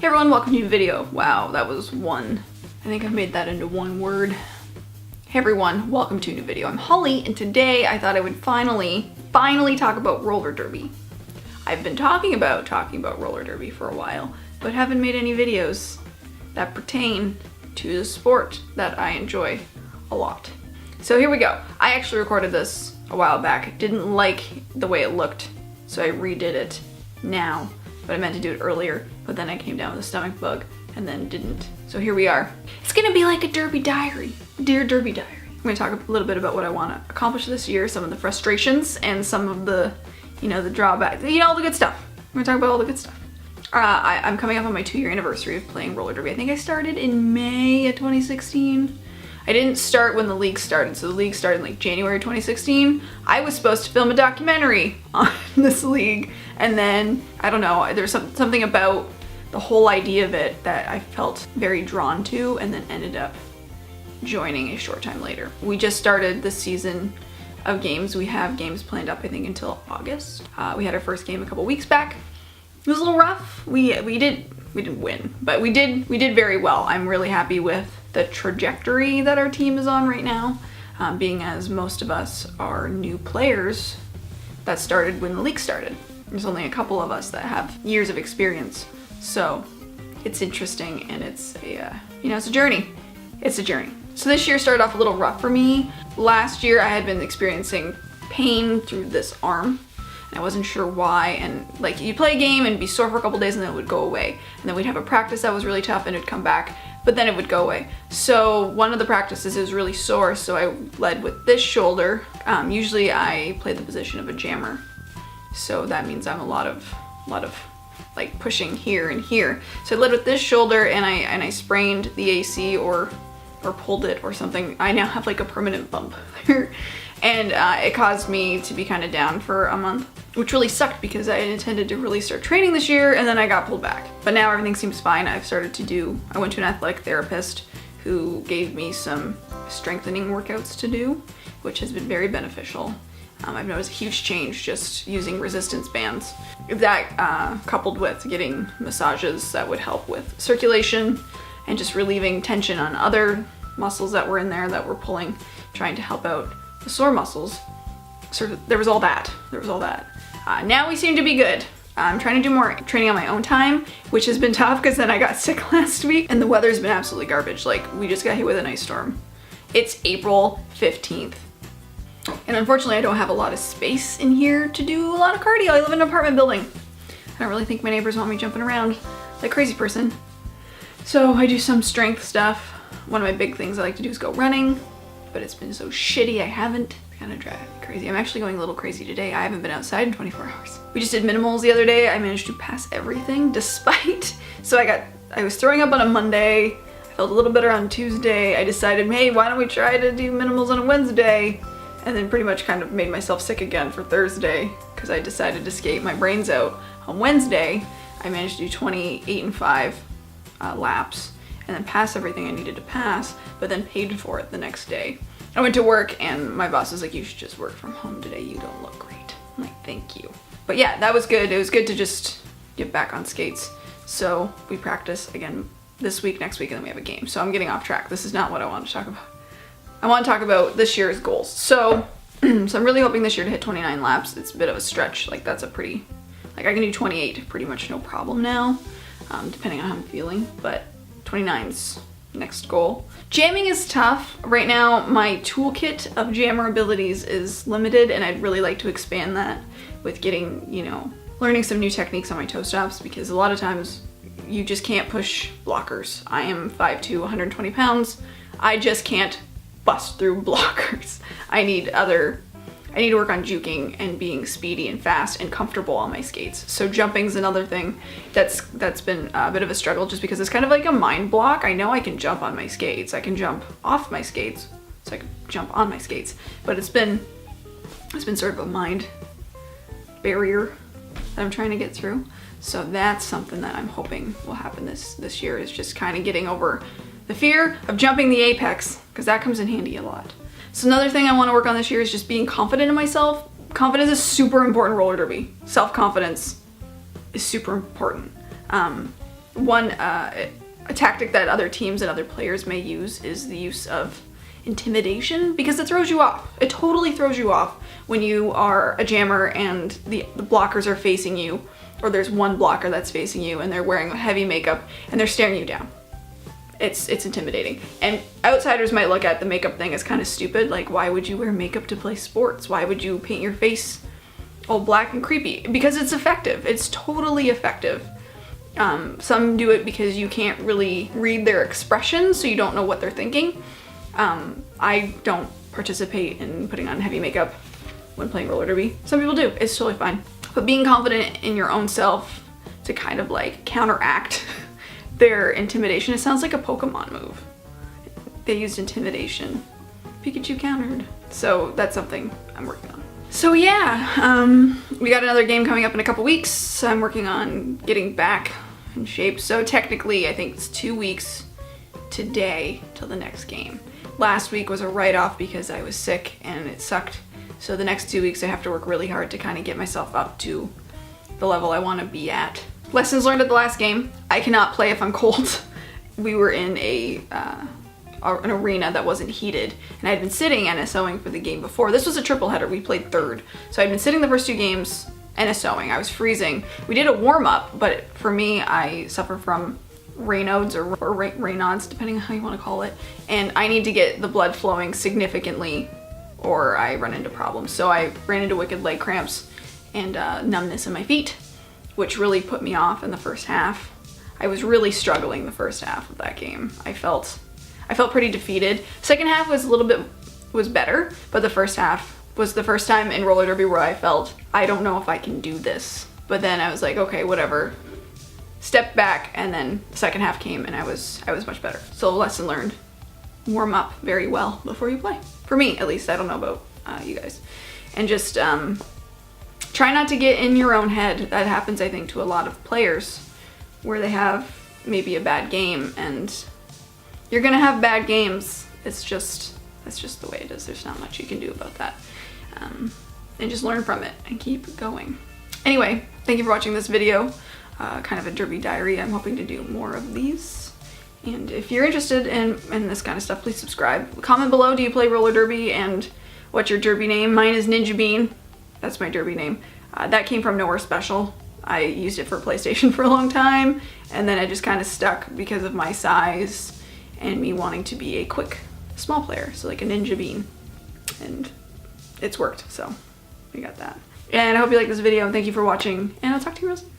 Hey everyone, welcome to a new video. Wow, that was one. I think I've made that into one word. Hey everyone, welcome to a new video. I'm Holly, and today I thought I would finally talk about roller derby. I've been talking about roller derby for a while, but haven't made any videos that pertain to the sport that I enjoy a lot. So here we go. I actually recorded this a while back. Didn't like the way it looked, so I redid it now. But I meant to do it earlier, but then I came down with a stomach bug and then didn't. So here we are. It's gonna be like a derby diary, Dear Derby Diary. I'm gonna talk a little bit about what I wanna accomplish this year, some of the frustrations and some of the, the drawbacks, all the good stuff. I'm gonna talk about all the good stuff. I'm coming up on my 2-year anniversary of playing roller derby. I think I started in May of 2016. I didn't start when the league started, so the league started in like January 2016. I was supposed to film a documentary on this league, and then, I don't know, there's something about the whole idea of it that I felt very drawn to, and then ended up joining a short time later. We just started the season of games. We have games planned up, I think, until August. We had our first game a couple weeks back. It was a little rough. We didn't win, but we did very well. I'm really happy with the trajectory that our team is on right now, being as most of us are new players that started when the league started. There's only a couple of us that have years of experience, so it's interesting, and it's a journey. It's a journey. So this year started off a little rough for me. Last year I had been experiencing pain through this arm. I wasn't sure why, and like you'd play a game and be sore for a couple days and then it would go away. And then we'd have a practice that was really tough and it'd come back, but then it would go away. So one of the practices is really sore, so I led with this shoulder. Usually I play the position of a jammer. So that means I'm a lot of like pushing here and here. So I led with this shoulder and I sprained the AC or pulled it or something. I now have like a permanent bump there. And it caused me to be kind of down for a month, which really sucked because I had intended to really start training this year, and then I got pulled back. But now everything seems fine. I went to an athletic therapist who gave me some strengthening workouts to do, which has been very beneficial. I've noticed a huge change just using resistance bands. That coupled with getting massages that would help with circulation and just relieving tension on other muscles that were in there that were pulling, trying to help out the sore muscles. So there was all that. Now we seem to be good. I'm trying to do more training on my own time, which has been tough because then I got sick last week and the weather's been absolutely garbage. Like, we just got hit with an ice storm. It's April 15th. And unfortunately I don't have a lot of space in here to do a lot of cardio. I live in an apartment building. I don't really think my neighbors want me jumping around like a crazy person. So I do some strength stuff. One of my big things I like to do is go running, but it's been so shitty I haven't. It's kind of driving me crazy. I'm actually going a little crazy today. I haven't been outside in 24 hours. We just did minimals the other day. I managed to pass everything despite, so I was throwing up on a Monday. I felt a little better on Tuesday. I decided, hey, why don't we try to do minimals on a Wednesday? And then pretty much kind of made myself sick again for Thursday because I decided to skate my brains out. On Wednesday, I managed to do 28 and 5 laps and then pass everything I needed to pass, but then paid for it the next day. I went to work and my boss was like, you should just work from home today. You don't look great. I'm like, thank you. But yeah, that was good. It was good to just get back on skates. So we practice again this week, next week, and then we have a game. So I'm getting off track. This is not what I want to talk about. I want to talk about this year's goals. So I'm really hoping this year to hit 29 laps. It's a bit of a stretch. Like, that's a pretty, like, I can do 28 pretty much no problem now, depending on how I'm feeling, but 29's next goal. Jamming is tough. Right now, my toolkit of jammer abilities is limited, and I'd really like to expand that with getting, learning some new techniques on my toe stops, because a lot of times you just can't push blockers. I am 5'2", 120 pounds. I just can't bust through blockers. I need to work on juking and being speedy and fast and comfortable on my skates. So jumping's another thing that's been a bit of a struggle, just because it's kind of like a mind block. I know I can jump on my skates. I can jump off my skates, so I can jump on my skates. But it's been sort of a mind barrier that I'm trying to get through. So that's something that I'm hoping will happen this year, is just kind of getting over the fear of jumping the apex, because that comes in handy a lot. So another thing I want to work on this year is just being confident in myself. Confidence is super important in roller derby. Self-confidence is super important. A tactic that other teams and other players may use is the use of intimidation, because it throws you off. It totally throws you off when you are a jammer and the blockers are facing you, or there's one blocker that's facing you and they're wearing heavy makeup and they're staring you down. It's intimidating. And outsiders might look at the makeup thing as kind of stupid, like why would you wear makeup to play sports? Why would you paint your face all black and creepy? Because it's effective. It's totally effective. Some do it because you can't really read their expressions, so you don't know what they're thinking. I don't participate in putting on heavy makeup when playing roller derby. Some people do. It's totally fine. But being confident in your own self to kind of like counteract their intimidation. It sounds like a Pokemon move. They used intimidation. Pikachu countered. So that's something I'm working on. So yeah, we got another game coming up in a couple weeks. I'm working on getting back in shape. So technically, I think it's 2 weeks today till the next game. Last week was a write-off because I was sick and it sucked. So the next 2 weeks I have to work really hard to kind of get myself up to the level I want to be at. Lessons learned at the last game. I cannot play if I'm cold. We were in an arena that wasn't heated, and I'd been sitting NSOing for the game before. This was a triple header. We played third. So I'd been sitting the first 2 games NSOing. I was freezing. We did a warm-up, but for me, I suffer from Raynaud's or Raynaud's, depending on how you want to call it. And I need to get the blood flowing significantly or I run into problems. So I ran into wicked leg cramps and numbness in my feet, which really put me off in the first half. I was really struggling the first half of that game. I felt pretty defeated. Second half was better, but the first half was the first time in roller derby where I felt, I don't know if I can do this. But then I was like, okay, whatever. Stepped back, and then the second half came and I was much better. So lesson learned, warm up very well before you play. For me, at least. I don't know about you guys. And just try not to get in your own head. That happens, I think, to a lot of players where they have maybe a bad game, and you're gonna have bad games. That's just the way it is. There's not much you can do about that. And just learn from it and keep going. Anyway, thank you for watching this video. Kind of a derby diary. I'm hoping to do more of these. And if you're interested in this kind of stuff, please subscribe. Comment below, do you play roller derby, and what's your derby name? Mine is Ninja Bean. That's my derby name. That came from Nowhere Special. I used it for PlayStation for a long time, and then I just kind of stuck because of my size and me wanting to be a quick, small player, so like a Ninja Bean. And it's worked, so we got that. And I hope you like this video, and thank you for watching, and I'll talk to you real soon.